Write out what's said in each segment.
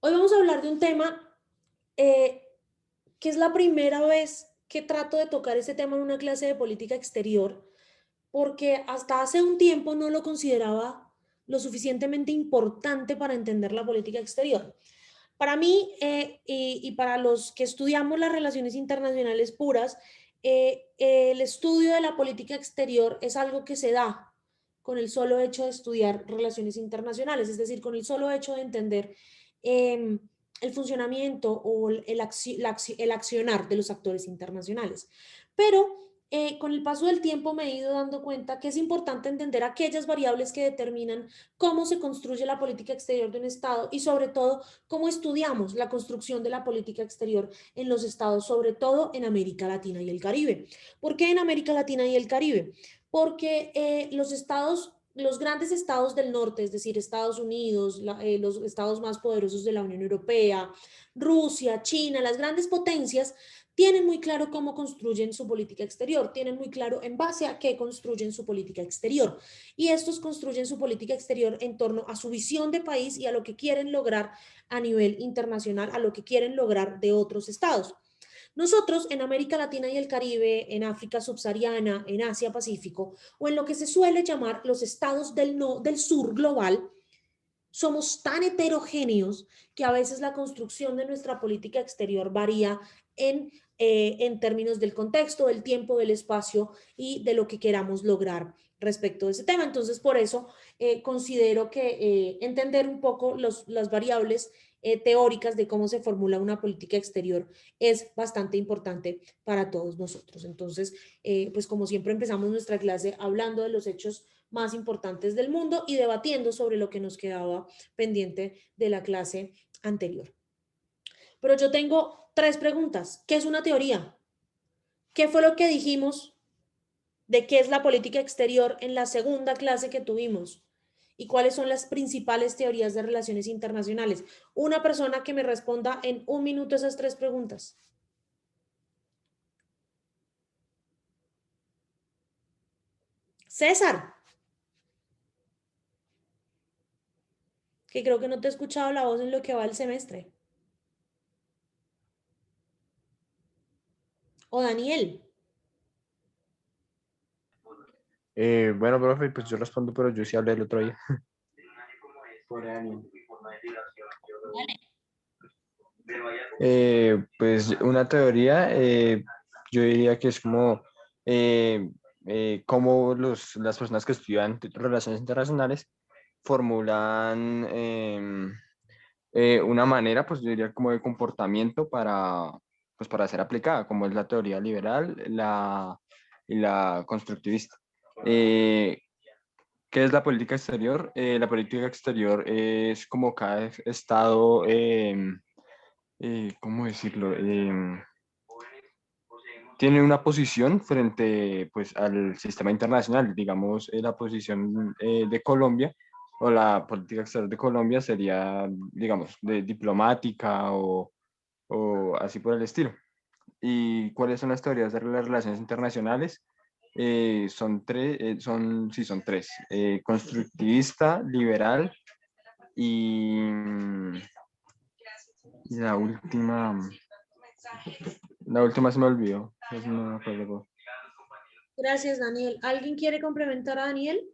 Hoy vamos a hablar de un tema eh, que es la primera vez que trato de tocar este tema en una clase de política exterior, porque hasta hace un tiempo no lo consideraba lo suficientemente importante para entender la política exterior. Para mí y para los que estudiamos las relaciones internacionales puras, el estudio de la política exterior es algo que se da con el solo hecho de estudiar relaciones internacionales, es decir, con el solo hecho de entender eh, el funcionamiento o el accionar de los actores internacionales. Pero con el paso del tiempo me he ido dando cuenta que es importante entender aquellas variables que determinan cómo se construye la política exterior de un Estado y sobre todo cómo estudiamos la construcción de la política exterior en los estados, sobre todo en América Latina y el Caribe. ¿Por qué en América Latina y el Caribe? Porque los estados, los grandes estados del norte, es decir, Estados Unidos, los estados más poderosos de la Unión Europea, Rusia, China, las grandes potencias, tienen muy claro cómo construyen su política exterior, tienen muy claro en base a qué construyen su política exterior. Y estos construyen su política exterior en torno a su visión de país y a lo que quieren lograr a nivel internacional, a lo que quieren lograr de otros estados. Nosotros en América Latina y el Caribe, en África subsahariana, en Asia Pacífico o en lo que se suele llamar los estados del sur global, somos tan heterogéneos que a veces la construcción de nuestra política exterior varía en términos del contexto, del tiempo, del espacio y de lo que queramos lograr respecto de ese tema. Entonces, por eso considero que entender un poco las variables teóricas de cómo se formula una política exterior es bastante importante para todos nosotros. Entonces, pues como siempre empezamos nuestra clase hablando de los hechos más importantes del mundo y debatiendo sobre lo que nos quedaba pendiente de la clase anterior. Pero yo tengo tres preguntas. ¿Qué es una teoría? ¿Qué fue lo que dijimos de qué es la política exterior en la segunda clase que tuvimos? ¿Y cuáles son las principales teorías de relaciones internacionales? Una persona que me responda en un minuto esas tres preguntas. César, que creo que no te he escuchado la voz en lo que va el semestre. O Daniel. Bueno, profe, pues yo respondo, pero yo sí hablé el otro día. Por ahí. Pues una teoría, yo diría que es como cómo las personas que estudian relaciones internacionales formulan una manera, pues yo diría como de comportamiento pues para ser aplicada, como es la teoría liberal y la constructivista. Eh, ¿Qué es la política exterior? La política exterior es como cada estado, ¿cómo decirlo? Tiene una posición frente pues, al sistema internacional. Digamos, la posición de Colombia o la política exterior de Colombia sería, digamos, de diplomática o así por el estilo. ¿Y cuáles son las teorías de las relaciones internacionales? Son tres, sí, son tres. Constructivista, liberal y la última se me olvidó. No me acuerdo. Gracias, Daniel. ¿Alguien quiere complementar a Daniel?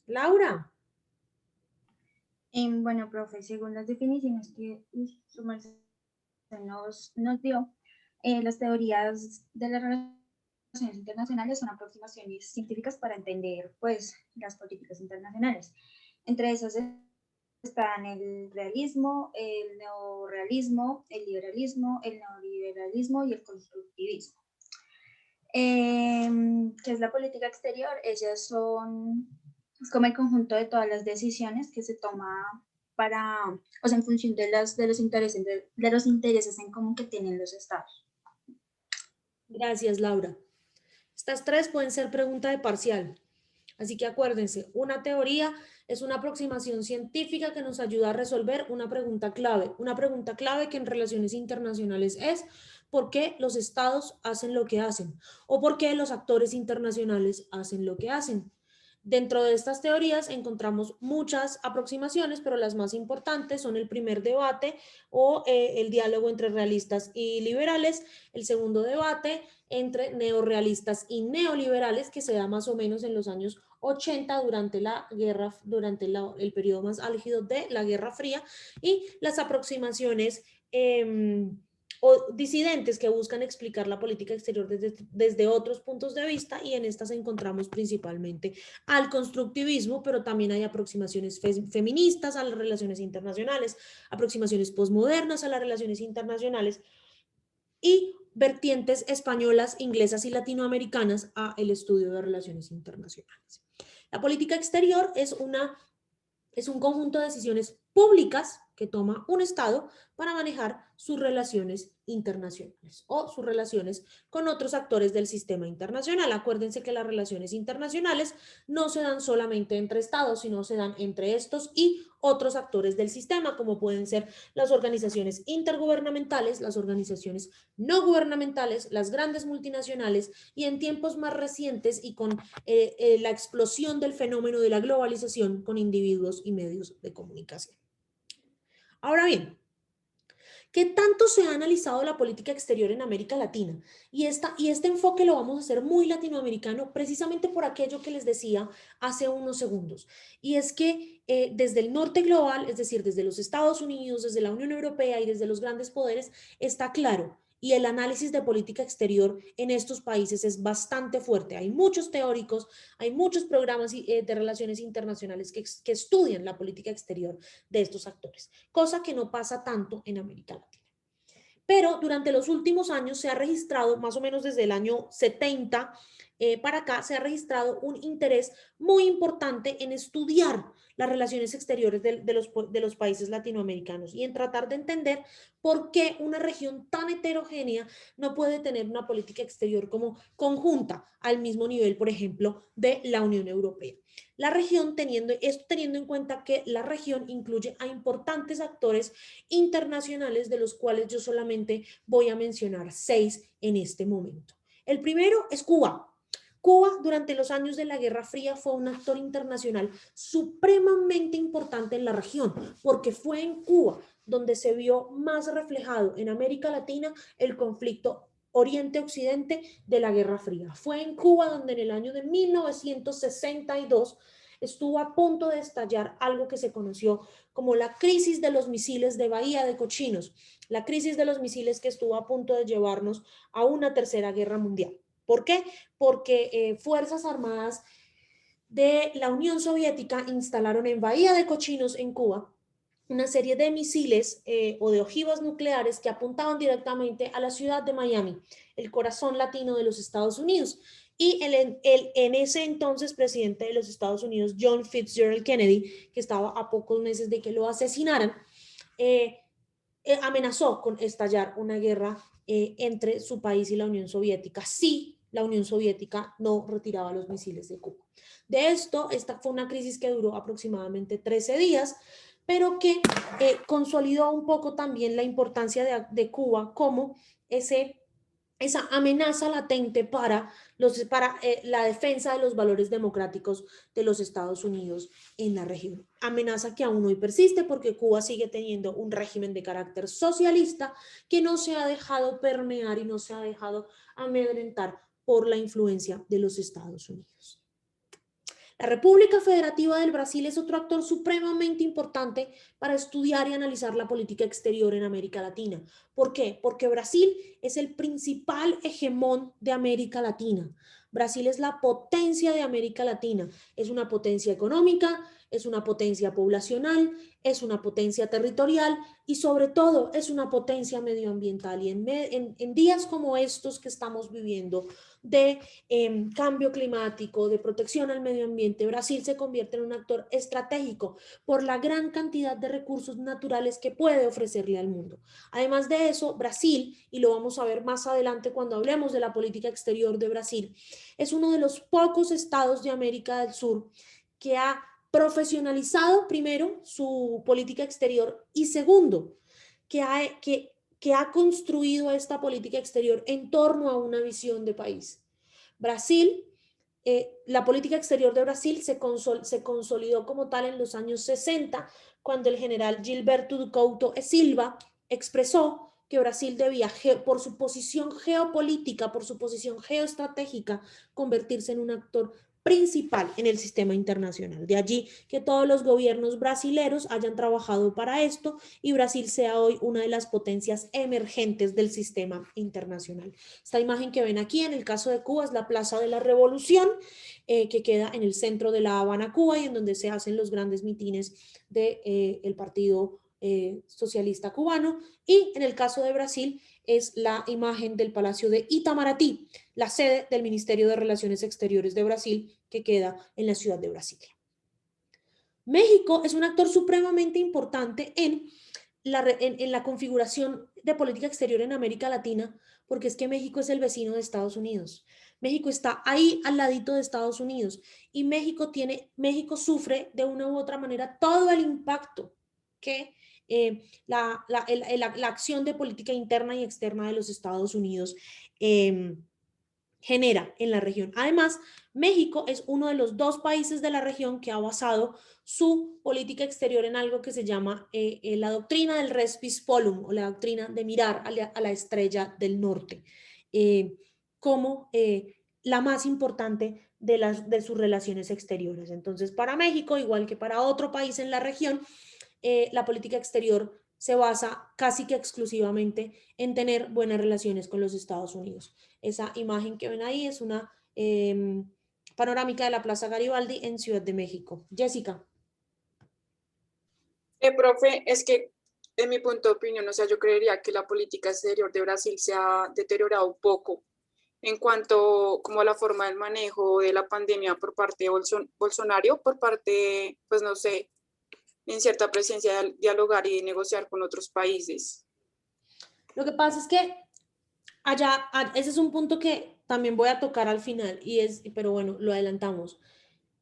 Laura. Bueno, profe, según las definiciones que su merced nos dio, las teorías de las relaciones internacionales son aproximaciones científicas para entender, pues, las políticas internacionales. Entre esas están el realismo, el neorrealismo, el liberalismo, el neoliberalismo y el constructivismo. ¿Qué es la política exterior? Ellas son es como el conjunto de todas las decisiones que se toma para, o sea, en función de los intereses en común que tienen los estados. Gracias, Laura. Estas tres pueden ser pregunta de parcial. Así que acuérdense, una teoría es una aproximación científica que nos ayuda a resolver una pregunta clave. Una pregunta clave que en relaciones internacionales es ¿por qué los estados hacen lo que hacen? ¿O por qué los actores internacionales hacen lo que hacen? Dentro de estas teorías encontramos muchas aproximaciones, pero las más importantes son el primer debate o el diálogo entre realistas y liberales, el segundo debate entre neorrealistas y neoliberales, que se da más o menos en los años 80 durante la guerra, durante el periodo más álgido de la Guerra Fría, y las aproximaciones o disidentes que buscan explicar la política exterior desde otros puntos de vista, y en estas encontramos principalmente al constructivismo, pero también hay aproximaciones feministas a las relaciones internacionales, aproximaciones posmodernas a las relaciones internacionales y vertientes españolas, inglesas y latinoamericanas a el estudio de relaciones internacionales. La política exterior es un conjunto de decisiones públicas que toma un Estado para manejar sus relaciones internacionales o sus relaciones con otros actores del sistema internacional. Acuérdense que las relaciones internacionales no se dan solamente entre Estados, sino se dan entre estos y otros actores del sistema, como pueden ser las organizaciones intergubernamentales, las organizaciones no gubernamentales, las grandes multinacionales, y en tiempos más recientes y con la explosión del fenómeno de la globalización, con individuos y medios de comunicación. Ahora bien, ¿qué tanto se ha analizado la política exterior en América Latina? Y este enfoque lo vamos a hacer muy latinoamericano, precisamente por aquello que les decía hace unos segundos. Y es que desde el norte global, es decir, desde los Estados Unidos, desde la Unión Europea y desde los grandes poderes, está claro. Y el análisis de política exterior en estos países es bastante fuerte. Hay muchos teóricos, hay muchos programas de relaciones internacionales que estudian la política exterior de estos actores, cosa que no pasa tanto en América Latina. Pero durante los últimos años se ha registrado, más o menos desde el año 70 para acá, se ha registrado un interés muy importante en estudiar las relaciones exteriores de los países latinoamericanos y en tratar de entender por qué una región tan heterogénea no puede tener una política exterior como conjunta al mismo nivel, por ejemplo, de la Unión Europea. La región, teniendo en cuenta que la región incluye a importantes actores internacionales, de los cuales yo solamente voy a mencionar 6 en este momento. El primero es Cuba. Cuba, durante los años de la Guerra Fría, fue un actor internacional supremamente importante en la región, porque fue en Cuba donde se vio más reflejado en América Latina el conflicto Oriente-Occidente de la Guerra Fría. Fue en Cuba donde en el año de 1962 estuvo a punto de estallar algo que se conoció como la crisis de los misiles de Bahía de Cochinos, la crisis de los misiles que estuvo a punto de llevarnos a una tercera guerra mundial. ¿Por qué? Porque Fuerzas Armadas de la Unión Soviética instalaron en Bahía de Cochinos, en Cuba, una serie de misiles o de ojivas nucleares que apuntaban directamente a la ciudad de Miami, el corazón latino de los Estados Unidos. Y en ese entonces presidente de los Estados Unidos, John Fitzgerald Kennedy, que estaba a pocos meses de que lo asesinaran, amenazó con estallar una guerra entre su país y la Unión Soviética si la Unión Soviética no retiraba los misiles de Cuba. De esto, esta fue una crisis que duró aproximadamente 13 días, pero que consolidó un poco también la importancia de Cuba como esa amenaza latente para la defensa de los valores democráticos de los Estados Unidos en la región. Amenaza que aún hoy persiste porque Cuba sigue teniendo un régimen de carácter socialista que no se ha dejado permear y no se ha dejado amedrentar por la influencia de los Estados Unidos. La República Federativa del Brasil es otro actor supremamente importante para estudiar y analizar la política exterior en América Latina. ¿Por qué? Porque Brasil es el principal hegemón de América Latina. Brasil es la potencia de América Latina. Es una potencia económica, es una potencia poblacional, es una potencia territorial y sobre todo es una potencia medioambiental. Y en días como estos que estamos viviendo, de cambio climático, de protección al medio ambiente, Brasil se convierte en un actor estratégico por la gran cantidad de recursos naturales que puede ofrecerle al mundo. Además de eso, Brasil, y lo vamos a ver más adelante cuando hablemos de la política exterior de Brasil, es uno de los pocos estados de América del Sur que ha profesionalizado primero su política exterior y segundo, que ha construido esta política exterior en torno a una visión de país. Brasil la política exterior de Brasil se consolidó como tal en los años 60, cuando el general Gilberto do Couto e Silva expresó que Brasil debía, por su posición geopolítica, por su posición geoestratégica, convertirse en un actor principal en el sistema internacional. De allí que todos los gobiernos brasileros hayan trabajado para esto y Brasil sea hoy una de las potencias emergentes del sistema internacional. Esta imagen que ven aquí en el caso de Cuba es la Plaza de la Revolución, que queda en el centro de La Habana, Cuba, y en donde se hacen los grandes mitines del Partido Socialista Cubano. Y en el caso de Brasil es la imagen del Palacio de Itamaraty, la sede del Ministerio de Relaciones Exteriores de Brasil, que queda en la ciudad de Brasilia. México es un actor supremamente importante en la configuración de política exterior en América Latina, porque es que México es el vecino de Estados Unidos. México está ahí al ladito de Estados Unidos y México sufre de una u otra manera todo el impacto que la acción de política interna y externa de los Estados Unidos genera en la región. Además, México es uno de los 2 países de la región que ha basado su política exterior en algo que se llama la doctrina del res polum, o la doctrina de mirar a la estrella del norte, como la más importante de sus relaciones exteriores. Entonces, para México, igual que para otro país en la región, la política exterior se basa casi que exclusivamente en tener buenas relaciones con los Estados Unidos. Esa imagen que ven ahí es una panorámica de la Plaza Garibaldi en Ciudad de México. Jessica. Profe, es que en mi punto de opinión, o sea, yo creería que la política exterior de Brasil se ha deteriorado un poco en cuanto como a la forma del manejo de la pandemia por parte de Bolsonaro, por parte, pues no sé, en cierta presencia de dialogar y negociar con otros países. Lo que pasa es que ese es un punto que también voy a tocar al final, pero bueno, lo adelantamos.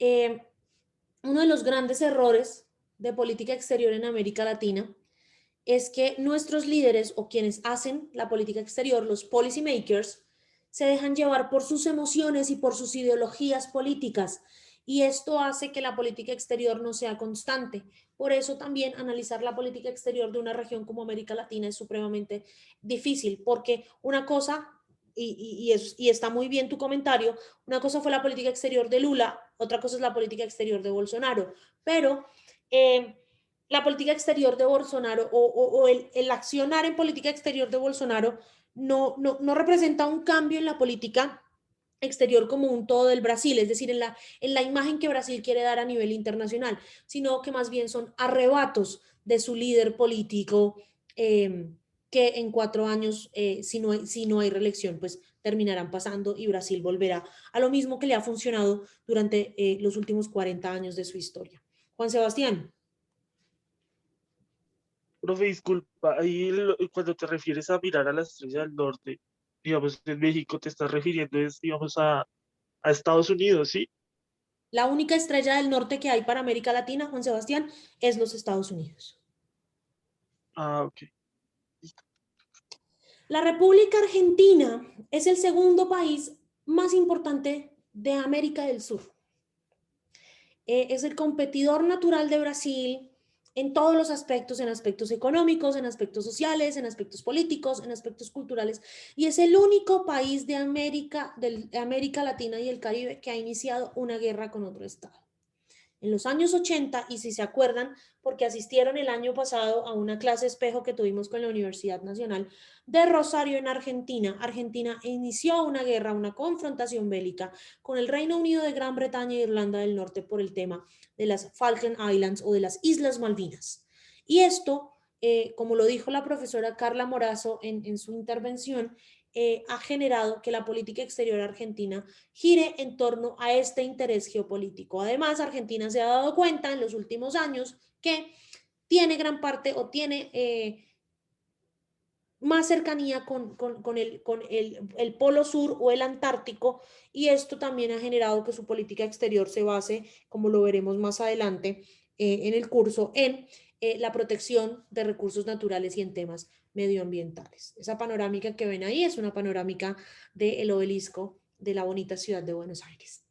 Uno de los grandes errores de política exterior en América Latina es que nuestros líderes o quienes hacen la política exterior, los policy makers, se dejan llevar por sus emociones y por sus ideologías políticas, y esto hace que la política exterior no sea constante. Por eso también analizar la política exterior de una región como América Latina es supremamente difícil, porque una cosa, y está muy bien tu comentario, una cosa fue la política exterior de Lula, otra cosa es la política exterior de Bolsonaro, pero la política exterior de Bolsonaro o el accionar en política exterior de Bolsonaro no representa un cambio en la política exterior como un todo del Brasil, es decir, en la imagen que Brasil quiere dar a nivel internacional, sino que más bien son arrebatos de su líder político que en 4 años, si no hay reelección, pues terminarán pasando y Brasil volverá a lo mismo que le ha funcionado durante los últimos 40 años de su historia. Juan Sebastián. Profe, disculpa, ahí cuando te refieres a mirar a la estrella del norte, digamos, en México te estás refiriendo, digamos, a Estados Unidos, ¿sí? La única estrella del norte que hay para América Latina, Juan Sebastián, es los Estados Unidos. Ah, ok. La República Argentina es el segundo país más importante de América del Sur. Es el competidor natural de Brasil en todos los aspectos, en aspectos económicos, en aspectos sociales, en aspectos políticos, en aspectos culturales, y es el único país de América Latina y el Caribe que ha iniciado una guerra con otro estado. En los años 80, y si se acuerdan, porque asistieron el año pasado a una clase espejo que tuvimos con la Universidad Nacional de Rosario en Argentina, Argentina inició una guerra, una confrontación bélica con el Reino Unido de Gran Bretaña e Irlanda del Norte por el tema de las Falkland Islands o de las Islas Malvinas. Y esto, como lo dijo la profesora Carla Morazo en su intervención, ha generado que la política exterior argentina gire en torno a este interés geopolítico. Además, Argentina se ha dado cuenta en los últimos años que tiene gran parte o tiene más cercanía con el Polo Sur o el Antártico, y esto también ha generado que su política exterior se base, como lo veremos más adelante en el curso, en la protección de recursos naturales y en temas medioambientales. Esa panorámica que ven ahí es una panorámica del obelisco de la bonita ciudad de Buenos Aires.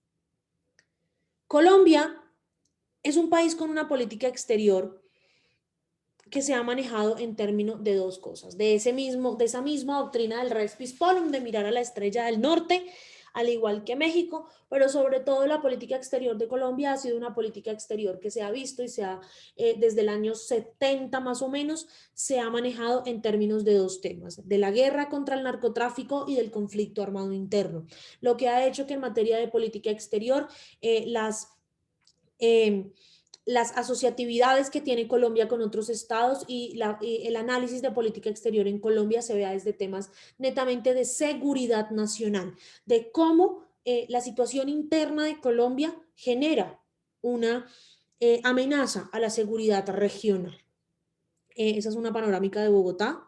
Colombia es un país con una política exterior que se ha manejado en términos de dos cosas, de esa misma doctrina del res pisponum, de mirar a la estrella del norte, al igual que México, pero sobre todo la política exterior de Colombia ha sido una política exterior que se ha visto y desde el año 70 más o menos, se ha manejado en términos de dos temas, de la guerra contra el narcotráfico y del conflicto armado interno, lo que ha hecho que en materia de política exterior las asociatividades que tiene Colombia con otros estados y el análisis de política exterior en Colombia se vea desde temas netamente de seguridad nacional, de cómo la situación interna de Colombia genera una amenaza a la seguridad regional. Esa es una panorámica de Bogotá,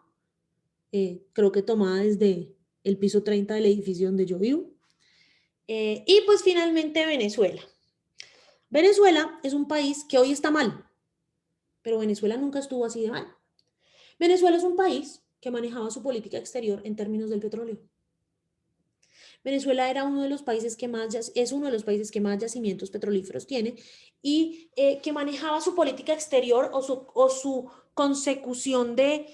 creo que tomada desde el piso 30 del edificio donde yo vivo. Y pues finalmente Venezuela. Venezuela es un país que hoy está mal, pero Venezuela nunca estuvo así de mal. Venezuela es un país que manejaba su política exterior en términos del petróleo. Venezuela era uno de los países que más, es uno de los países que más yacimientos petrolíferos tiene y que manejaba su política exterior o su consecución de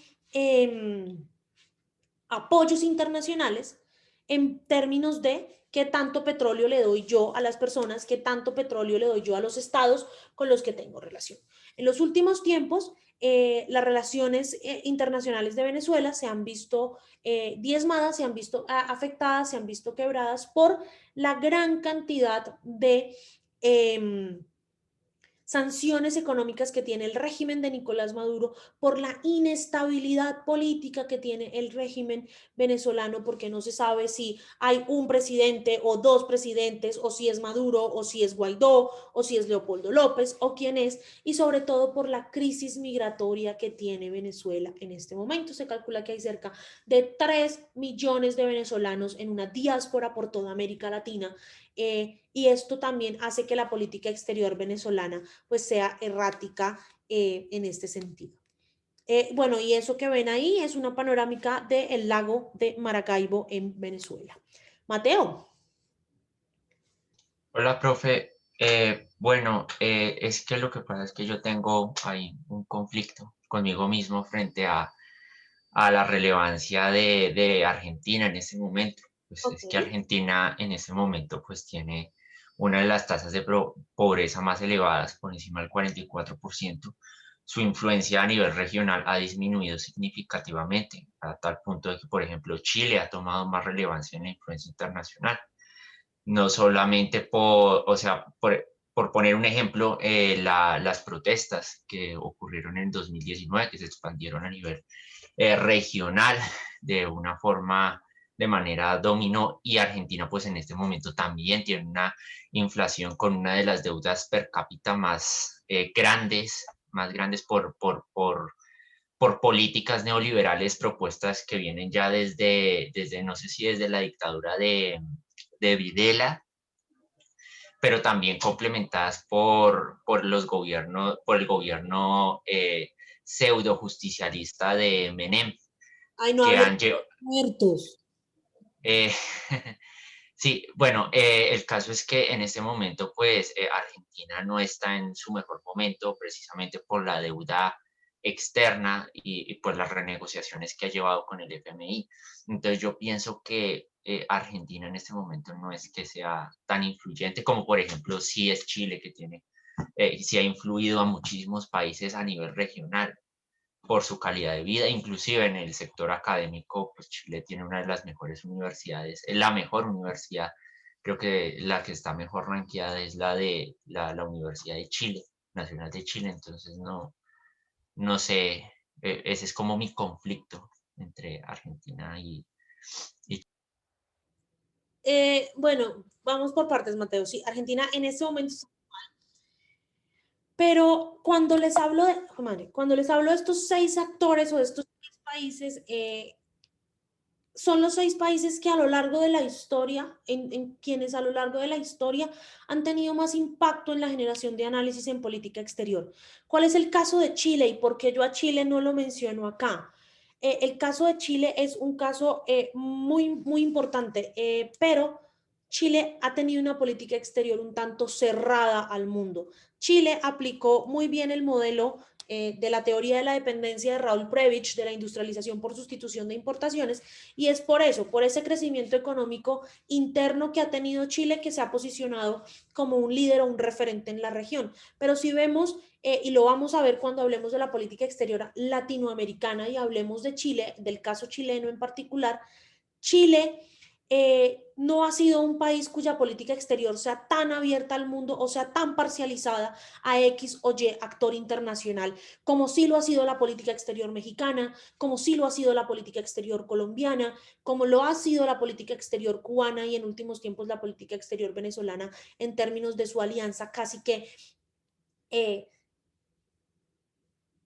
apoyos internacionales en términos de qué tanto petróleo le doy yo a las personas, qué tanto petróleo le doy yo a los estados con los que tengo relación. En los últimos tiempos, las relaciones internacionales de Venezuela se han visto diezmadas, se han visto afectadas, se han visto quebradas por la gran cantidad de sanciones económicas que tiene el régimen de Nicolás Maduro, por la inestabilidad política que tiene el régimen venezolano, porque no se sabe si hay un presidente o dos presidentes, o si es Maduro, o si es Guaidó, o si es Leopoldo López, o quién es, y sobre todo por la crisis migratoria que tiene Venezuela en este momento. Se calcula que hay cerca de 3 millones de venezolanos en una diáspora por toda América Latina, y esto también hace que la política exterior venezolana pues sea errática en este sentido. Bueno, y eso que ven ahí es una panorámica del lago de Maracaibo en Venezuela. Mateo. Hola, profe. Bueno, es que lo que pasa es que yo tengo ahí un conflicto conmigo mismo frente a la relevancia de Argentina en ese momento. Pues es que Argentina en ese momento pues tiene una de las tasas de pobreza más elevadas, por encima del 44%. Su influencia a nivel regional ha disminuido significativamente, a tal punto de que, por ejemplo, Chile ha tomado más relevancia en la influencia internacional. No solamente por poner un ejemplo, las protestas que ocurrieron en 2019, que se expandieron a nivel regional de manera dominó, y Argentina pues en este momento también tiene una inflación con una de las deudas per cápita más grandes por políticas neoliberales propuestas que vienen ya desde no sé si desde la dictadura de Videla, pero también complementadas por el gobierno pseudo justicialista de Menem. Ay, no hables de muertos. Sí, bueno, el caso es que en este momento, pues, Argentina no está en su mejor momento precisamente por la deuda externa y por las renegociaciones que ha llevado con el FMI. Entonces yo pienso que Argentina en este momento no es que sea tan influyente como, por ejemplo, sí es Chile, que sí ha influido a muchísimos países a nivel regional por su calidad de vida. Inclusive en el sector académico, pues Chile tiene una de las mejores universidades, la mejor universidad. Creo que la que está mejor rankeada es la de la Universidad de Chile, Nacional de Chile. Entonces no sé, ese es como mi conflicto entre Argentina y Bueno, vamos por partes, Mateo. Sí, Argentina en este momento, pero cuando les hablo de estos 6 actores o de estos 6 países, son los 6 países que a lo largo de la historia, en quienes a lo largo de la historia han tenido más impacto en la generación de análisis en política exterior. ¿Cuál es el caso de Chile y por qué yo a Chile no lo menciono acá? El caso de Chile es un caso muy, muy importante, pero Chile ha tenido una política exterior un tanto cerrada al mundo. Chile aplicó muy bien el modelo de la teoría de la dependencia de Raúl Prebisch, de la industrialización por sustitución de importaciones, y es por eso, por ese crecimiento económico interno que ha tenido Chile, que se ha posicionado como un líder o un referente en la región. Pero si vemos, y lo vamos a ver cuando hablemos de la política exterior latinoamericana y hablemos de Chile, del caso chileno en particular, Chile no ha sido un país cuya política exterior sea tan abierta al mundo o sea tan parcializada a X o Y actor internacional, como sí lo ha sido la política exterior mexicana, como sí lo ha sido la política exterior colombiana, como lo ha sido la política exterior cubana y en últimos tiempos la política exterior venezolana en términos de su alianza casi que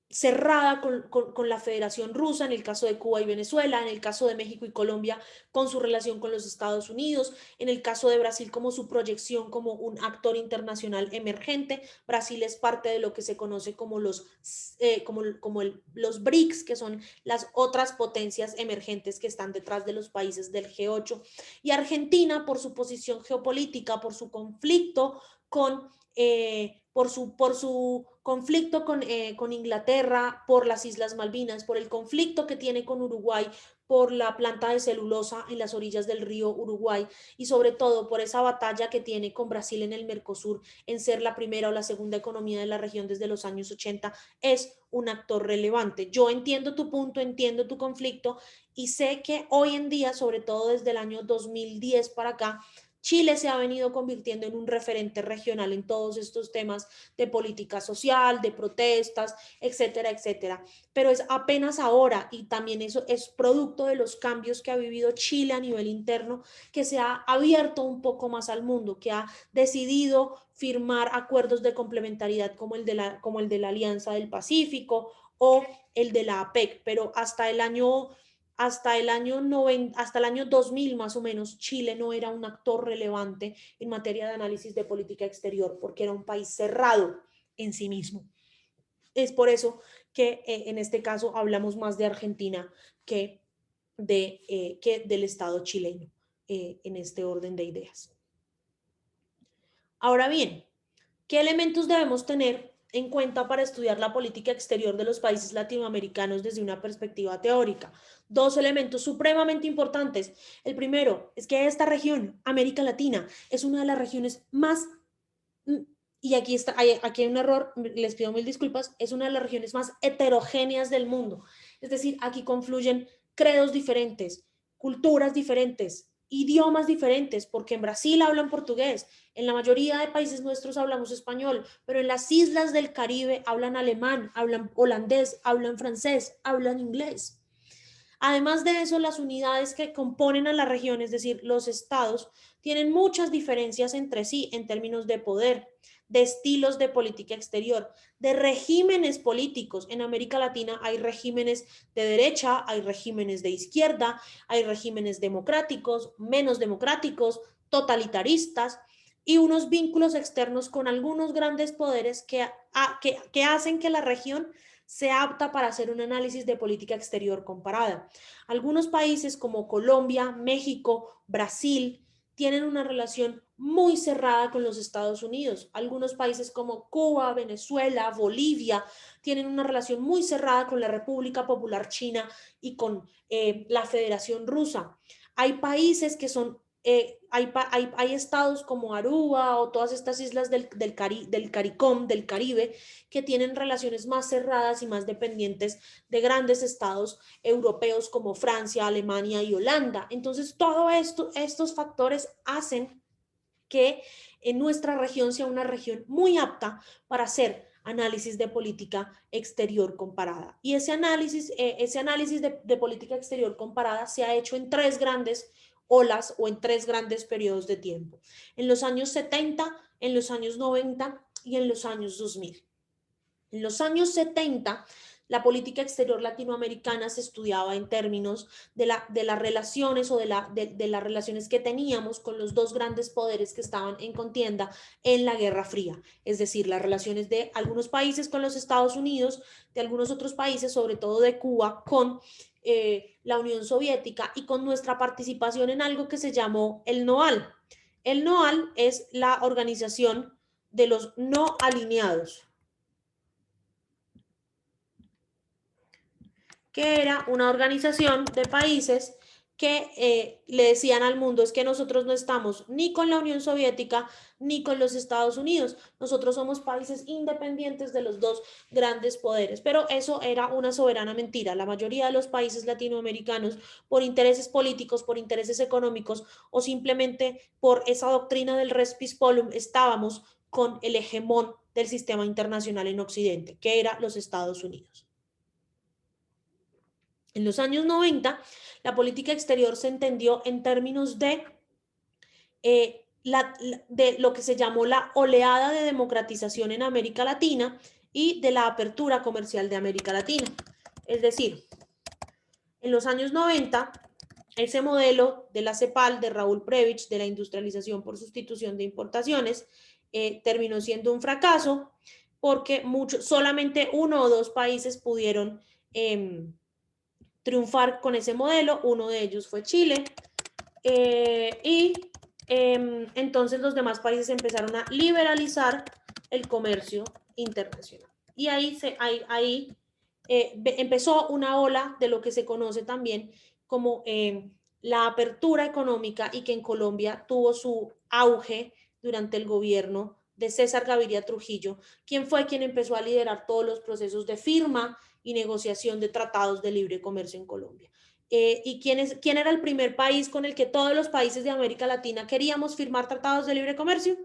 cerrada con la Federación Rusa, en el caso de Cuba y Venezuela, en el caso de México y Colombia con su relación con los Estados Unidos, en el caso de Brasil como su proyección como un actor internacional emergente. Brasil es parte de lo que se conoce como los BRICS, que son las otras potencias emergentes que están detrás de los países del G8. Y Argentina, por su posición geopolítica, por su conflicto con por su conflicto con Inglaterra, por las Islas Malvinas, por el conflicto que tiene con Uruguay, por la planta de celulosa en las orillas del río Uruguay y sobre todo por esa batalla que tiene con Brasil en el Mercosur en ser la primera o la segunda economía de la región desde los años 80, es un actor relevante. Yo entiendo tu punto, entiendo tu conflicto y sé que hoy en día, sobre todo desde el año 2010 para acá, Chile se ha venido convirtiendo en un referente regional en todos estos temas de política social, de protestas, etcétera, etcétera. Pero es apenas ahora, y también eso es producto de los cambios que ha vivido Chile a nivel interno, que se ha abierto un poco más al mundo, que ha decidido firmar acuerdos de complementariedad como el de la Alianza del Pacífico o el de la APEC, pero hasta el año 2000 más o menos, Chile no era un actor relevante en materia de análisis de política exterior porque era un país cerrado en sí mismo. Es por eso que en este caso hablamos más de Argentina que del Estado chileno en este orden de ideas. Ahora bien, ¿qué elementos debemos tener en cuenta para estudiar la política exterior de los países latinoamericanos desde una perspectiva teórica? Dos elementos supremamente importantes. El primero es que esta región, América Latina, es una de las regiones más, y aquí hay un error, les pido mil disculpas, es una de las regiones más heterogéneas del mundo. Es decir, aquí confluyen credos diferentes, culturas diferentes, idiomas diferentes, porque en Brasil hablan portugués, en la mayoría de países nuestros hablamos español, pero en las islas del Caribe hablan alemán, hablan holandés, hablan francés, hablan inglés. Además de eso, las unidades que componen a la región, es decir, los estados, tienen muchas diferencias entre sí en términos de poder, de estilos de política exterior, de regímenes políticos. En América Latina hay regímenes de derecha, hay regímenes de izquierda, hay regímenes democráticos, menos democráticos, totalitaristas y unos vínculos externos con algunos grandes poderes que hacen que la región sea apta para hacer un análisis de política exterior comparada. Algunos países como Colombia, México, Brasil, tienen una relación muy cerrada con los Estados Unidos. Algunos países como Cuba, Venezuela, Bolivia, tienen una relación muy cerrada con la República Popular China y con la Federación Rusa. Hay países que son hay estados como Aruba o todas estas islas del CARICOM, del Caribe, que tienen relaciones más cerradas y más dependientes de grandes estados europeos como Francia, Alemania y Holanda. Entonces, todo estos factores hacen que en nuestra región sea una región muy apta para hacer análisis de política exterior comparada. Y ese análisis de política exterior comparada se ha hecho en tres grandes olas o en tres grandes periodos de tiempo. En los años 70, en los años 90 y en los años 2000. En los años 70, la política exterior latinoamericana se estudiaba en términos de las relaciones o de las relaciones que teníamos con los dos grandes poderes que estaban en contienda en la Guerra Fría, es decir, las relaciones de algunos países con los Estados Unidos, de algunos otros países, sobre todo de Cuba, con la Unión Soviética y con nuestra participación en algo que se llamó el NOAL. El NOAL es la organización de los no alineados, que era una organización de países que le decían al mundo, es que nosotros no estamos ni con la Unión Soviética ni con los Estados Unidos, nosotros somos países independientes de los dos grandes poderes, pero eso era una soberana mentira. La mayoría de los países latinoamericanos, por intereses políticos, por intereses económicos o simplemente por esa doctrina del res pispolum, estábamos con el hegemón del sistema internacional en Occidente, que era los Estados Unidos. En los años 90, la política exterior se entendió en términos de lo que se llamó la oleada de democratización en América Latina y de la apertura comercial de América Latina. Es decir, en los años 90, ese modelo de la CEPAL, de Raúl Prebisch, de la industrialización por sustitución de importaciones, terminó siendo un fracaso porque solamente 1 o 2 países pudieron triunfar con ese modelo. Uno de ellos fue Chile, entonces los demás países empezaron a liberalizar el comercio internacional. Y ahí empezó una ola de lo que se conoce también como la apertura económica, y que en Colombia tuvo su auge durante el gobierno de César Gaviria Trujillo, quien fue quien empezó a liderar todos los procesos de firma y negociación de tratados de libre comercio en Colombia. ¿Y quién era el primer país con el que todos los países de América Latina queríamos firmar tratados de libre comercio?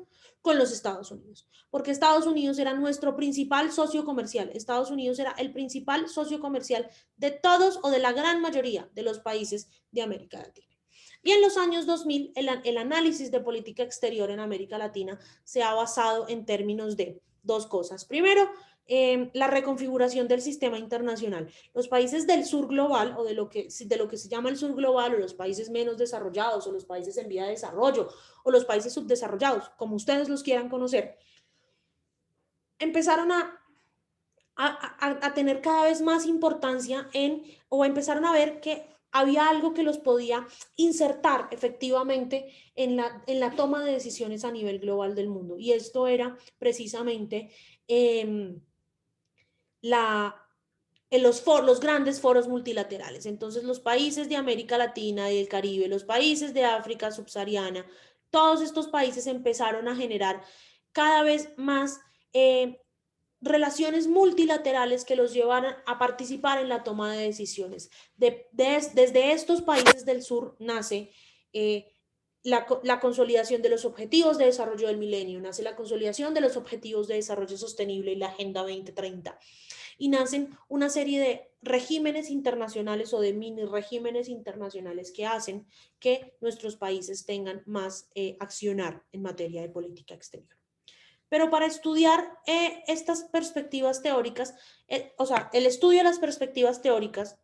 Con los Estados Unidos, porque Estados Unidos era nuestro principal socio comercial. Estados Unidos era el principal socio comercial de todos o de la gran mayoría de los países de América Latina. Y en los años 2000, el análisis de política exterior en América Latina se ha basado en términos de 2 cosas. Primero, la reconfiguración del sistema internacional. Los países del sur global, o de lo que se llama el sur global, o los países menos desarrollados, o los países en vía de desarrollo, o los países subdesarrollados, como ustedes los quieran conocer, empezaron a tener cada vez más importancia o empezaron a ver que había algo que los podía insertar efectivamente en la toma de decisiones a nivel global del mundo. Y esto era precisamente los grandes foros multilaterales. Entonces los países de América Latina y el Caribe, los países de África subsahariana, todos estos países empezaron a generar cada vez más relaciones multilaterales que los llevaran a participar en la toma de decisiones. Desde estos países del sur nace la consolidación de los objetivos de desarrollo del milenio, nace la consolidación de los objetivos de desarrollo sostenible y la Agenda 2030. Y nacen una serie de regímenes internacionales o de mini regímenes internacionales que hacen que nuestros países tengan más accionar en materia de política exterior. Pero para estudiar estas perspectivas teóricas, o sea, el estudio de las perspectivas teóricas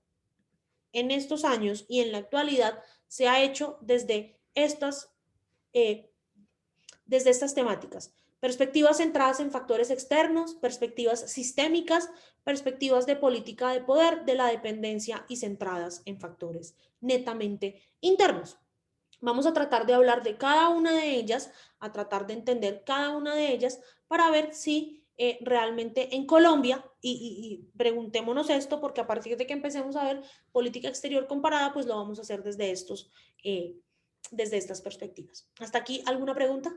en estos años y en la actualidad se ha hecho desde estas temáticas. Perspectivas centradas en factores externos, perspectivas sistémicas, perspectivas de política de poder, de la dependencia y centradas en factores netamente internos. Vamos a tratar de hablar de cada una de ellas, a tratar de entender cada una de ellas para ver si realmente en Colombia, y preguntémonos esto, porque a partir de que empecemos a ver política exterior comparada, pues lo vamos a hacer desde estas perspectivas. ¿Hasta aquí alguna pregunta?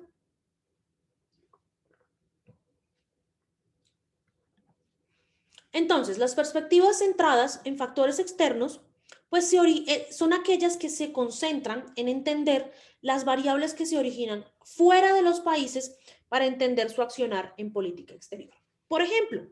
Entonces, las perspectivas centradas en factores externos, pues son aquellas que se concentran en entender las variables que se originan fuera de los países para entender su accionar en política exterior. Por ejemplo,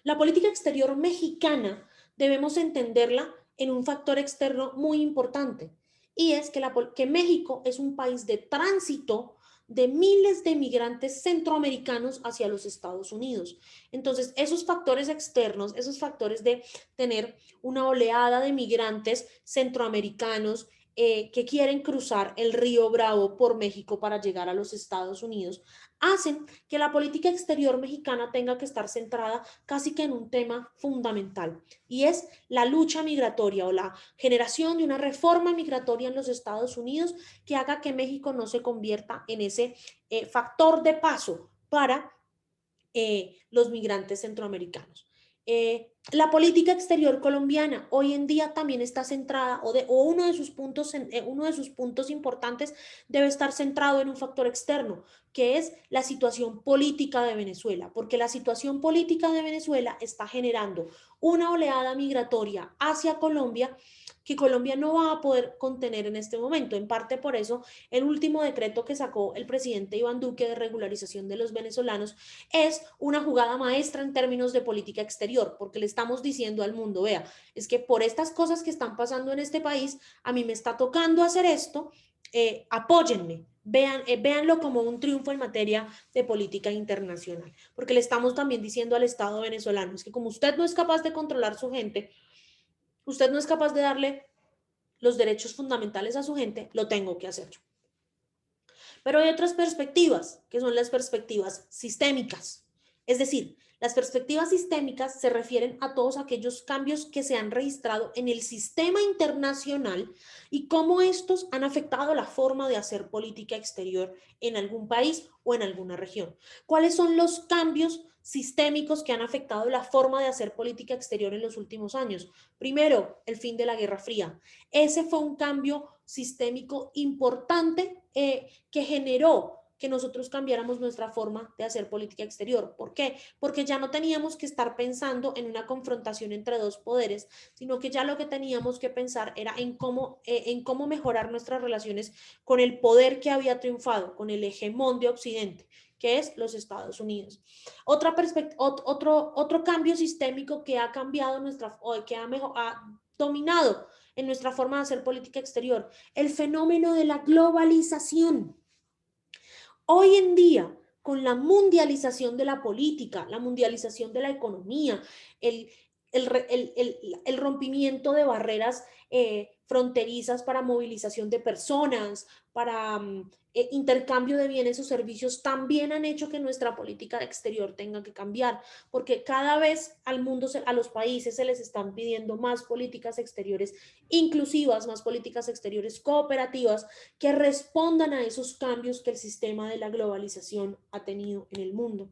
la política exterior mexicana debemos entenderla en un factor externo muy importante, y es que México es un país de tránsito de miles de migrantes centroamericanos hacia los Estados Unidos. Entonces, esos factores externos, esos factores de tener una oleada de migrantes centroamericanos que quieren cruzar el río Bravo por México para llegar a los Estados Unidos, hacen que la política exterior mexicana tenga que estar centrada casi que en un tema fundamental, y es la lucha migratoria o la generación de una reforma migratoria en los Estados Unidos que haga que México no se convierta en ese factor de paso para los migrantes centroamericanos. La política exterior colombiana hoy en día también está centrada, o uno de sus puntos importantes debe estar centrado en un factor externo, que es la situación política de Venezuela, porque la situación política de Venezuela está generando una oleada migratoria hacia Colombia que Colombia no va a poder contener en este momento. En parte por eso, el último decreto que sacó el presidente Iván Duque de regularización de los venezolanos es una jugada maestra en términos de política exterior, porque le estamos diciendo al mundo, vea, es que por estas cosas que están pasando en este país, a mí me está tocando hacer esto, apóyenme, véanlo como un triunfo en materia de política internacional, porque le estamos también diciendo al Estado venezolano, es que como usted no es capaz de controlar su gente, usted no es capaz de darle los derechos fundamentales a su gente, lo tengo que hacer yo. Pero hay otras perspectivas, que son las perspectivas sistémicas. Es decir, las perspectivas sistémicas se refieren a todos aquellos cambios que se han registrado en el sistema internacional y cómo estos han afectado la forma de hacer política exterior en algún país o en alguna región. ¿Cuáles son los cambios sistémicos que han afectado la forma de hacer política exterior en los últimos años? Primero, el fin de la Guerra Fría. Ese fue un cambio sistémico importante que generó que nosotros cambiáramos nuestra forma de hacer política exterior. ¿Por qué? Porque ya no teníamos que estar pensando en una confrontación entre dos poderes, sino que ya lo que teníamos que pensar era en cómo mejorar nuestras relaciones con el poder que había triunfado, con el hegemón de Occidente, que es los Estados Unidos. Otro cambio sistémico que ha cambiado que ha dominado en nuestra forma de hacer política exterior, el fenómeno de la globalización. Hoy en día, con la mundialización de la política, la mundialización de la economía, el rompimiento de barreras fronterizas para movilización de personas, para intercambio de bienes o servicios, también han hecho que nuestra política exterior tenga que cambiar, porque cada vez al mundo, a los países se les están pidiendo más políticas exteriores inclusivas, más políticas exteriores cooperativas que respondan a esos cambios que el sistema de la globalización ha tenido en el mundo.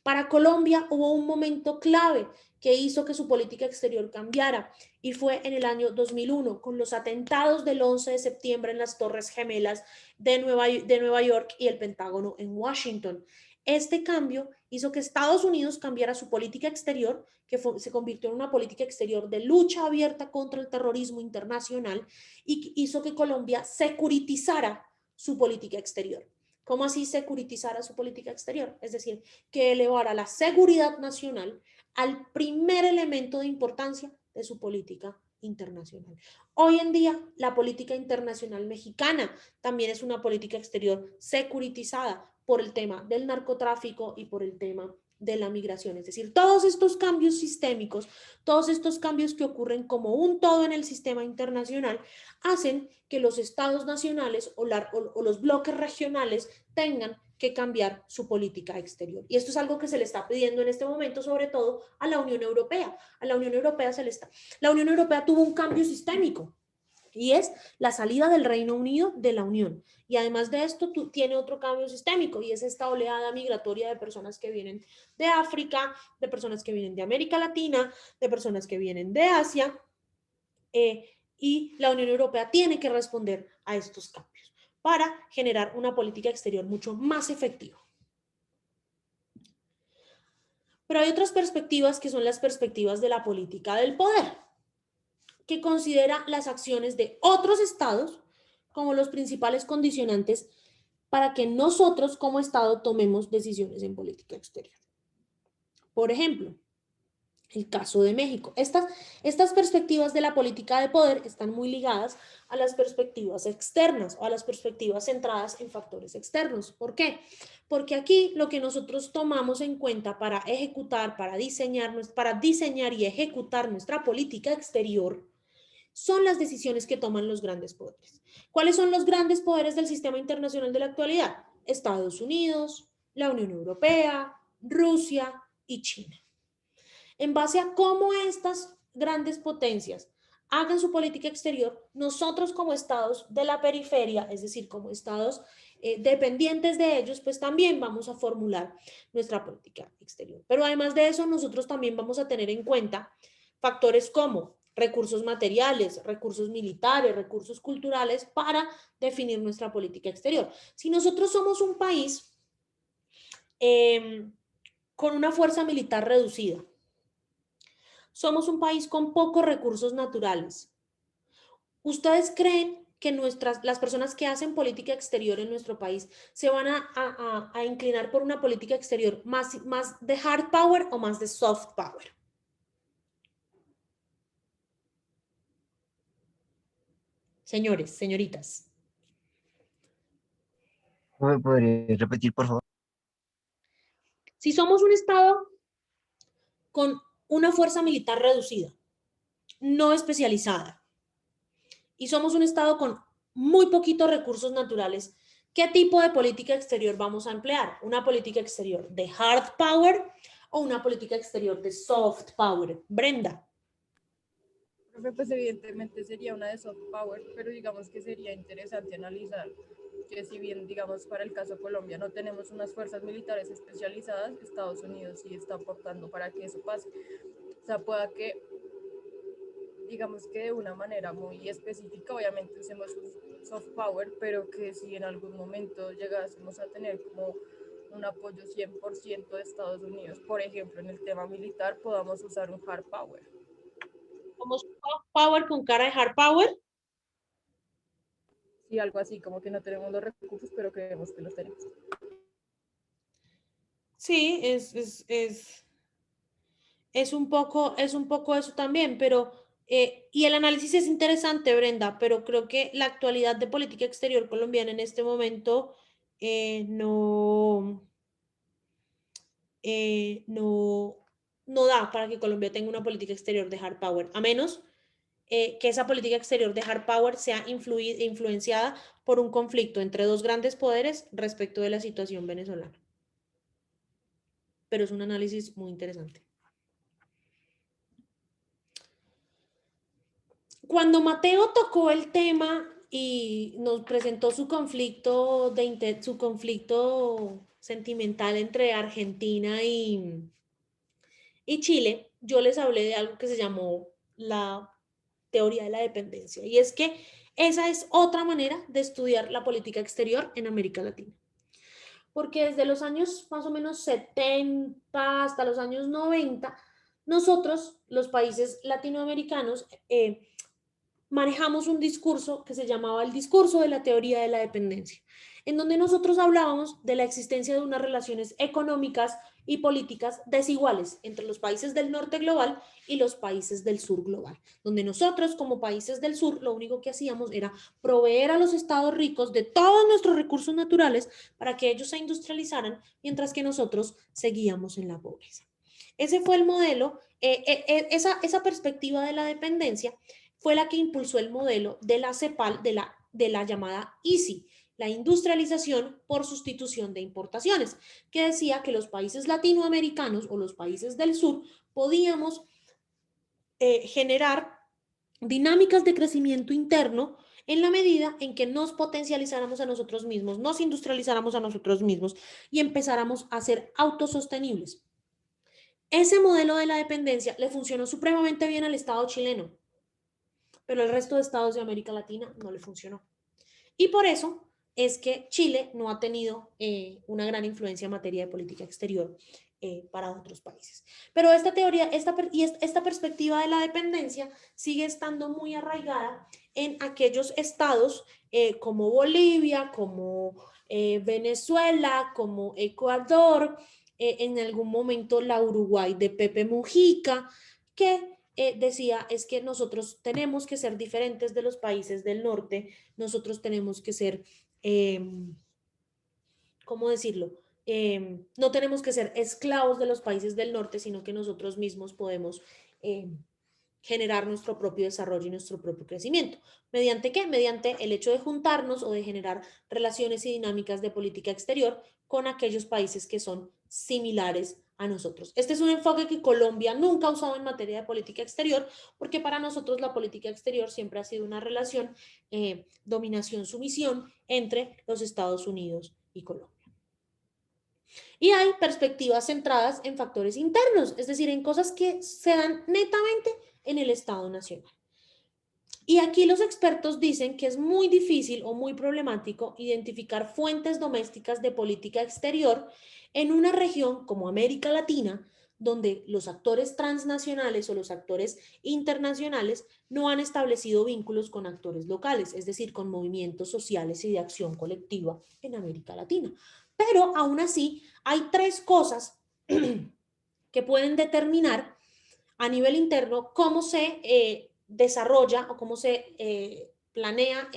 Para Colombia hubo un momento clave que hizo que su política exterior cambiara, y fue en el año 2001, con los atentados del 11 de septiembre en las Torres Gemelas de Nueva York y el Pentágono en Washington. Este cambio hizo que Estados Unidos cambiara su política exterior, que se convirtió en una política exterior de lucha abierta contra el terrorismo internacional, y hizo que Colombia securitizara su política exterior. ¿Cómo así securitizara su política exterior? Es decir, que elevara la seguridad nacional al primer elemento de importancia de su política internacional. Hoy en día, la política internacional mexicana también es una política exterior securitizada por el tema del narcotráfico y por el tema de la migración. Es decir, todos estos cambios sistémicos, todos estos cambios que ocurren como un todo en el sistema internacional, hacen que los estados nacionales o los bloques regionales tengan que cambiar su política exterior. Y esto es algo que se le está pidiendo en este momento, sobre todo a la Unión Europea. A la Unión Europea la Unión Europea tuvo un cambio sistémico, y es la salida del Reino Unido de la Unión. Y además de esto, tiene otro cambio sistémico, y es esta oleada migratoria de personas que vienen de África, de personas que vienen de América Latina, de personas que vienen de Asia, y la Unión Europea tiene que responder a estos cambios para generar una política exterior mucho más efectiva. Pero hay otras perspectivas que son las perspectivas de la política del poder, que considera las acciones de otros estados como los principales condicionantes para que nosotros como estado tomemos decisiones en política exterior. Por ejemplo, el caso de México. Estas perspectivas de la política de poder están muy ligadas a las perspectivas externas o a las perspectivas centradas en factores externos. ¿Por qué? Porque aquí lo que nosotros tomamos en cuenta para ejecutar, para diseñar y ejecutar nuestra política exterior son las decisiones que toman los grandes poderes. ¿Cuáles son los grandes poderes del sistema internacional de la actualidad? Estados Unidos, la Unión Europea, Rusia y China. En base a cómo estas grandes potencias hagan su política exterior, nosotros como estados de la periferia, es decir, como estados dependientes de ellos, pues también vamos a formular nuestra política exterior. Pero además de eso, nosotros también vamos a tener en cuenta factores como recursos materiales, recursos militares, recursos culturales para definir nuestra política exterior. Si nosotros somos un país con una fuerza militar reducida, somos un país con pocos recursos naturales, ¿ustedes creen que las personas que hacen política exterior en nuestro país se van a inclinar por una política exterior más de hard power o más de soft power? Señores, señoritas. ¿Me podría repetir, por favor? Si somos un estado con una fuerza militar reducida, no especializada, y somos un estado con muy poquitos recursos naturales, ¿qué tipo de política exterior vamos a emplear? ¿Una política exterior de hard power o una política exterior de soft power? Brenda. Profe, pues evidentemente sería una de soft power, pero digamos que sería interesante analizar que si bien, digamos, para el caso Colombia no tenemos unas fuerzas militares especializadas, Estados Unidos sí está aportando para que eso pase. O sea, pueda que, digamos que de una manera muy específica, obviamente usemos un soft power, pero que si en algún momento llegásemos a tener como un apoyo 100% de Estados Unidos, por ejemplo, en el tema militar, podamos usar un hard power. ¿Como soft power con cara de hard power? Sí, algo así, como que no tenemos los recursos, pero creemos que los tenemos. Sí, es un poco eso también, pero, y el análisis es interesante, Brenda, pero creo que la actualidad de política exterior colombiana en este momento no da para que Colombia tenga una política exterior de hard power, a menos que esa política exterior de hard power sea influenciada por un conflicto entre dos grandes poderes respecto de la situación venezolana. Pero es un análisis muy interesante. Cuando Mateo tocó el tema y nos presentó su conflicto sentimental entre Argentina y Chile, yo les hablé de algo que se llamó la teoría de la dependencia. Y es que esa es otra manera de estudiar la política exterior en América Latina. Porque desde los años más o menos 70 hasta los años 90, nosotros, los países latinoamericanos, manejamos un discurso que se llamaba el discurso de la teoría de la dependencia, en donde nosotros hablábamos de la existencia de unas relaciones económicas y políticas desiguales entre los países del norte global y los países del sur global, donde nosotros como países del sur lo único que hacíamos era proveer a los estados ricos de todos nuestros recursos naturales para que ellos se industrializaran, mientras que nosotros seguíamos en la pobreza. Ese fue el modelo, esa perspectiva de la dependencia fue la que impulsó el modelo de la CEPAL, de la llamada ICI, la industrialización por sustitución de importaciones, que decía que los países latinoamericanos o los países del sur podíamos generar dinámicas de crecimiento interno en la medida en que nos potencializáramos a nosotros mismos, nos industrializáramos a nosotros mismos y empezáramos a ser autosostenibles. Ese modelo de la dependencia le funcionó supremamente bien al Estado chileno, pero el resto de estados de América Latina no le funcionó. Y por eso es que Chile no ha tenido una gran influencia en materia de política exterior para otros países. Pero esta teoría esta perspectiva de la dependencia sigue estando muy arraigada en aquellos estados como Bolivia, como Venezuela, como Ecuador, en algún momento la Uruguay de Pepe Mujica, que decía es que nosotros tenemos que ser diferentes de los países del norte, nosotros tenemos que ser, ¿cómo decirlo? No tenemos que ser esclavos de los países del norte, sino que nosotros mismos podemos generar nuestro propio desarrollo y nuestro propio crecimiento. ¿Mediante qué? Mediante el hecho de juntarnos o de generar relaciones y dinámicas de política exterior con aquellos países que son similares a nosotros. Este es un enfoque que Colombia nunca ha usado en materia de política exterior, porque para nosotros la política exterior siempre ha sido una relación dominación-sumisión entre los Estados Unidos y Colombia. Y hay perspectivas centradas en factores internos, es decir, en cosas que se dan netamente en el Estado Nacional. Y aquí los expertos dicen que es muy difícil o muy problemático identificar fuentes domésticas de política exterior en una región como América Latina, donde los actores transnacionales o los actores internacionales no han establecido vínculos con actores locales, es decir, con movimientos sociales y de acción colectiva en América Latina. Pero aún así hay tres cosas que pueden determinar a nivel interno cómo se desarrolla o cómo se planea,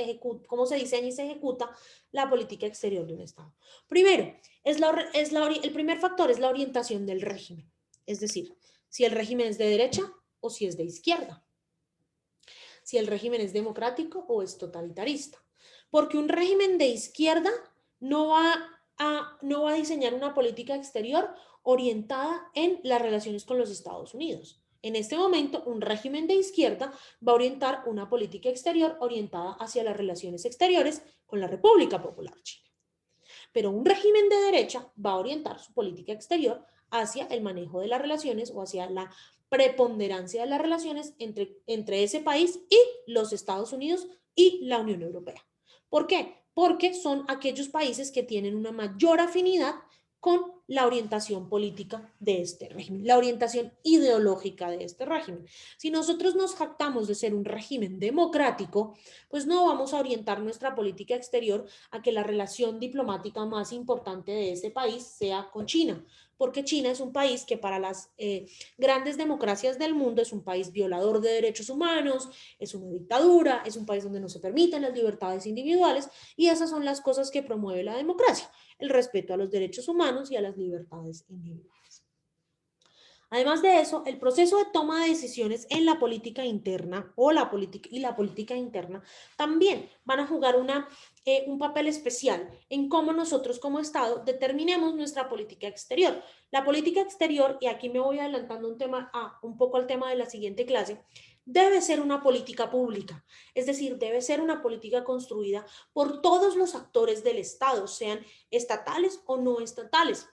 cómo se diseña y se ejecuta la política exterior de un Estado. Primero, el primer factor es la orientación del régimen, es decir, si el régimen es de derecha o si es de izquierda, si el régimen es democrático o es totalitarista, porque un régimen de izquierda no va a diseñar una política exterior orientada en las relaciones con los Estados Unidos. En este momento, un régimen de izquierda va a orientar una política exterior orientada hacia las relaciones exteriores con la República Popular China. Pero un régimen de derecha va a orientar su política exterior hacia el manejo de las relaciones o hacia la preponderancia de las relaciones entre ese país y los Estados Unidos y la Unión Europea. ¿Por qué? Porque son aquellos países que tienen una mayor afinidad con la orientación política de este régimen, la orientación ideológica de este régimen. Si nosotros nos jactamos de ser un régimen democrático, pues no vamos a orientar nuestra política exterior a que la relación diplomática más importante de este país sea con China, porque China es un país que para las grandes democracias del mundo es un país violador de derechos humanos, es una dictadura, es un país donde no se permiten las libertades individuales, y esas son las cosas que promueve la democracia: el respeto a los derechos humanos y a las libertades individuales. Además de eso, el proceso de toma de decisiones en la política interna la política interna también van a jugar un papel especial en cómo nosotros como Estado determinemos nuestra política exterior. La política exterior, y aquí me voy adelantando un poco al tema de la siguiente clase, debe ser una política pública, es decir, debe ser una política construida por todos los actores del Estado, sean estatales o no estatales,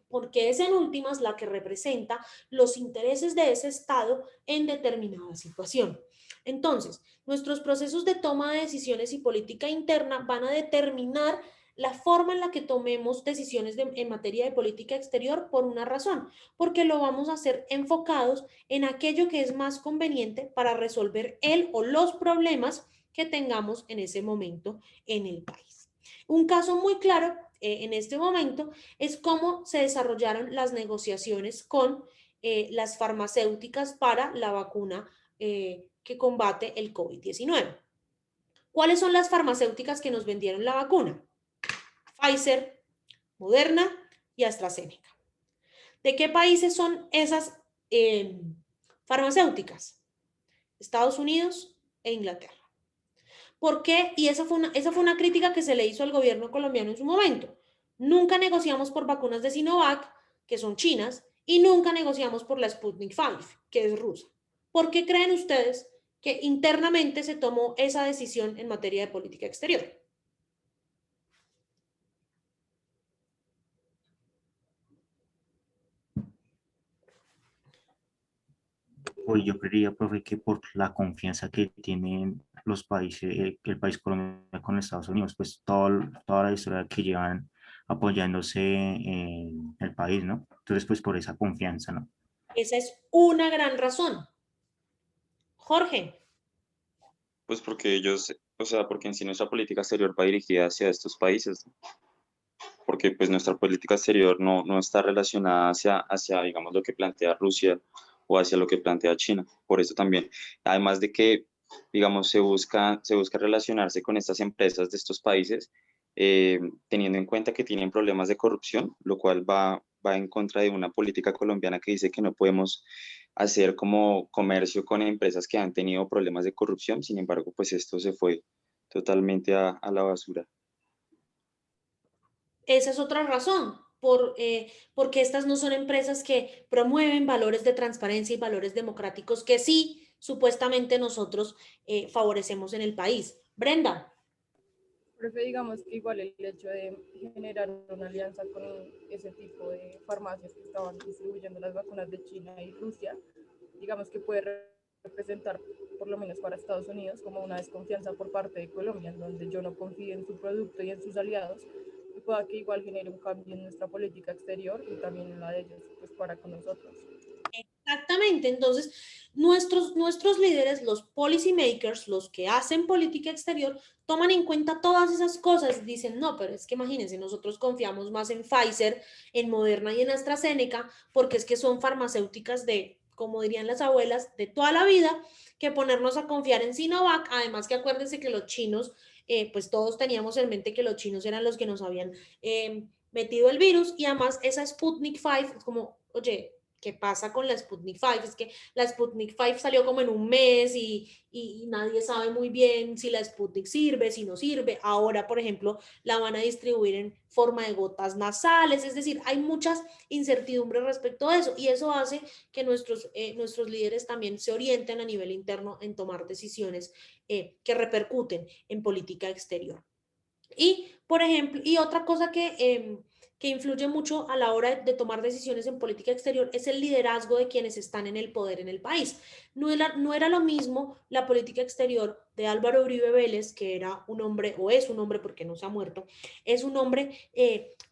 porque es en últimas la que representa los intereses de ese Estado en determinada situación. Entonces, nuestros procesos de toma de decisiones y política interna van a determinar la forma en la que tomemos decisiones en materia de política exterior por una razón, porque lo vamos a hacer enfocados en aquello que es más conveniente para resolver el o los problemas que tengamos en ese momento en el país. Un caso muy claro en este momento es cómo se desarrollaron las negociaciones con las farmacéuticas para la vacuna que combate el COVID-19. ¿Cuáles son las farmacéuticas que nos vendieron la vacuna? Pfizer, Moderna y AstraZeneca. ¿De qué países son esas farmacéuticas? Estados Unidos e Inglaterra. ¿Por qué? Y esa fue una crítica que se le hizo al gobierno colombiano en su momento. Nunca negociamos por vacunas de Sinovac, que son chinas, y nunca negociamos por la Sputnik V, que es rusa. ¿Por qué creen ustedes que internamente se tomó esa decisión en materia de política exterior? Pues yo creería, profe, que por la confianza que tienen los países, el país Colombia con Estados Unidos, pues toda la historia que llevan apoyándose en el país, ¿no? Entonces, pues por esa confianza, ¿no? Esa es una gran razón. Jorge. Pues porque ellos, o sea, porque en sí nuestra política exterior va dirigida hacia estos países, ¿no? Porque pues nuestra política exterior no está relacionada hacia, digamos, lo que plantea Rusia o hacia lo que plantea China. Por eso también, además de que, digamos, se busca relacionarse con estas empresas de estos países, teniendo en cuenta que tienen problemas de corrupción, lo cual va en contra de una política colombiana que dice que no podemos hacer como comercio con empresas que han tenido problemas de corrupción. Sin embargo, pues esto se fue totalmente a la basura. Esa es otra razón, porque estas no son empresas que promueven valores de transparencia y valores democráticos que sí, supuestamente nosotros favorecemos en el país. Brenda. Profe, digamos que igual el hecho de generar una alianza con ese tipo de farmacias que estaban distribuyendo las vacunas de China y Rusia, digamos que puede representar, por lo menos para Estados Unidos, como una desconfianza por parte de Colombia, en donde yo no confío en su producto y en sus aliados, y pueda que igual genere un cambio en nuestra política exterior y también en la de ellos, pues para con nosotros. Exactamente, entonces nuestros líderes, los policy makers, los que hacen política exterior, toman en cuenta todas esas cosas, dicen, no, pero es que imagínense, nosotros confiamos más en Pfizer, en Moderna y en AstraZeneca, porque es que son farmacéuticas de, como dirían las abuelas, de toda la vida, que ponernos a confiar en Sinovac, además que acuérdense que los chinos, pues todos teníamos en mente que los chinos eran los que nos habían metido el virus, y además esa Sputnik 5 es como, oye, ¿qué pasa con la Sputnik 5? Es que la Sputnik 5 salió como en un mes y nadie sabe muy bien si la Sputnik sirve, si no sirve. Ahora, por ejemplo, la van a distribuir en forma de gotas nasales, es decir, hay muchas incertidumbres respecto a eso y eso hace que nuestros líderes también se orienten a nivel interno en tomar decisiones que repercuten en política exterior. Y, por ejemplo, y otra cosa que influye mucho a la hora de tomar decisiones en política exterior es el liderazgo de quienes están en el poder en el país. No era lo mismo la política exterior de Álvaro Uribe Vélez, que era un hombre, o es un hombre porque no se ha muerto, es un hombre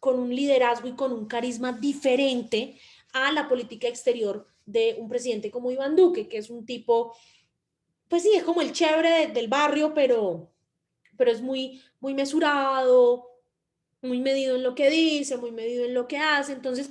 con un liderazgo y con un carisma diferente a la política exterior de un presidente como Iván Duque, que es un tipo, pues sí, es como el chévere del barrio, pero es muy mesurado, muy medido en lo que dice, muy medido en lo que hace. Entonces,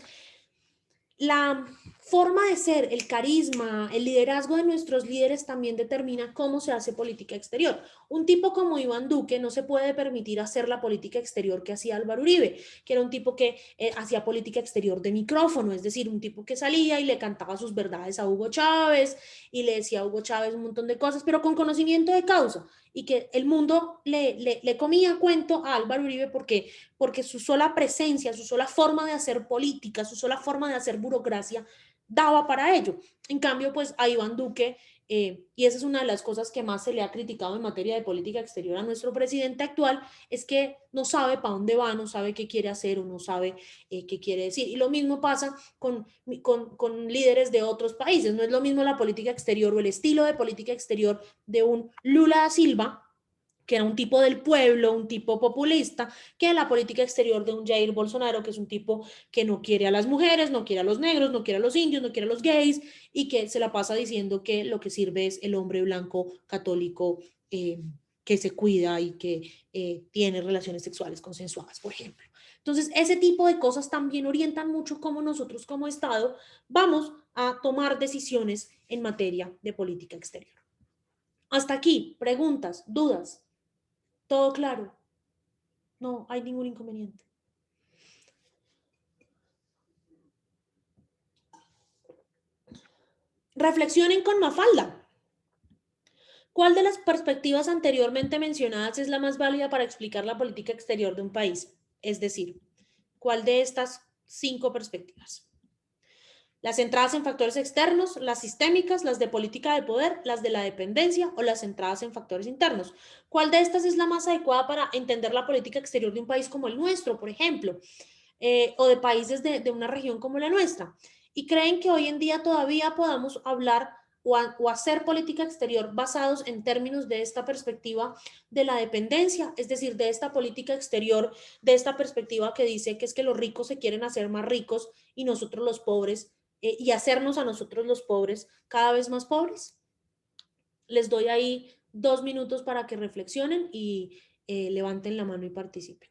la forma de ser, el carisma, el liderazgo de nuestros líderes también determina cómo se hace política exterior. Un tipo como Iván Duque no se puede permitir hacer la política exterior que hacía Álvaro Uribe, que era un tipo que hacía política exterior de micrófono, es decir, un tipo que salía y le cantaba sus verdades a Hugo Chávez y le decía a Hugo Chávez un montón de cosas, pero con conocimiento de causa, y que el mundo le comía cuento a Álvaro Uribe porque su sola presencia, su sola forma de hacer política, su sola forma de hacer burocracia daba para ello. En cambio, pues a Iván Duque, y esa es una de las cosas que más se le ha criticado en materia de política exterior a nuestro presidente actual, es que no sabe para dónde va, no sabe qué quiere hacer o no sabe qué quiere decir. Y lo mismo pasa con líderes de otros países. No es lo mismo la política exterior o el estilo de política exterior de un Lula da Silva, que era un tipo del pueblo, un tipo populista, que la política exterior de un Jair Bolsonaro, que es un tipo que no quiere a las mujeres, no quiere a los negros, no quiere a los indios, no quiere a los gays, y que se la pasa diciendo que lo que sirve es el hombre blanco católico que se cuida y que tiene relaciones sexuales consensuadas, por ejemplo. Entonces, ese tipo de cosas también orientan mucho cómo nosotros como Estado vamos a tomar decisiones en materia de política exterior. Hasta aquí, preguntas, dudas. ¿Todo claro? No hay ningún inconveniente. Reflexionen con Mafalda. ¿Cuál de las perspectivas anteriormente mencionadas es la más válida para explicar la política exterior de un país? Es decir, ¿cuál de estas 5 perspectivas? Las centradas en factores externos, las sistémicas, las de política de poder, las de la dependencia o las centradas en factores internos. ¿Cuál de estas es la más adecuada para entender la política exterior de un país como el nuestro, por ejemplo? O de países de una región como la nuestra. Y creen que hoy en día todavía podamos hablar o hacer política exterior basados en términos de esta perspectiva de la dependencia, es decir, de esta política exterior, de esta perspectiva que dice que es que los ricos se quieren hacer más ricos y nosotros los pobres, y hacernos a nosotros los pobres cada vez más pobres. Les doy ahí 2 minutos para que reflexionen y levanten la mano y participen.